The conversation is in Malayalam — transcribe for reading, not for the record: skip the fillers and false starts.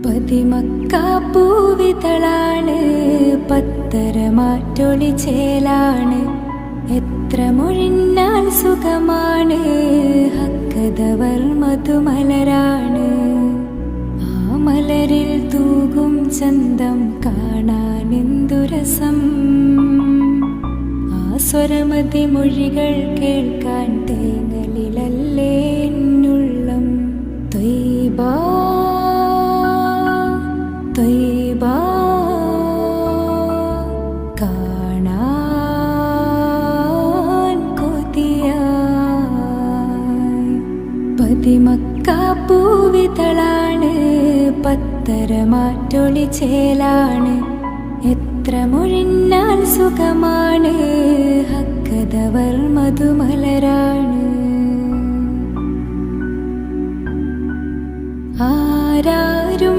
പതിമക്കാപ്പൂവിതളാണ്, പത്തരമാറ്റൊളി ചേലാണ്. എത്ര മൊഴിഞ്ഞാൽ സുഖമാണ്, ഹക്കതവർ മധുമലരാണ്. ആ മലരിൽ തൂകും ചന്തം കാണാനെന്തുരസം, ആ സ്വരമതി മൊഴികൾ കേൾക്കാൻ തേങ്ങലിലല്ലേ എന്നുള്ളം. ത്വയ്ബാ ത്വയ്ബാ കാണാൻ കൊതിയായി. പതിമക്കാപ്പൂവിതളാണ്, പത്തരമാറ്റൊളി ചേലാണ്. എത്ര മൊഴിഞ്ഞാൽ സുഖമാണ്, ഹക്കതവർ മധുമലരാണ്. ആരാരും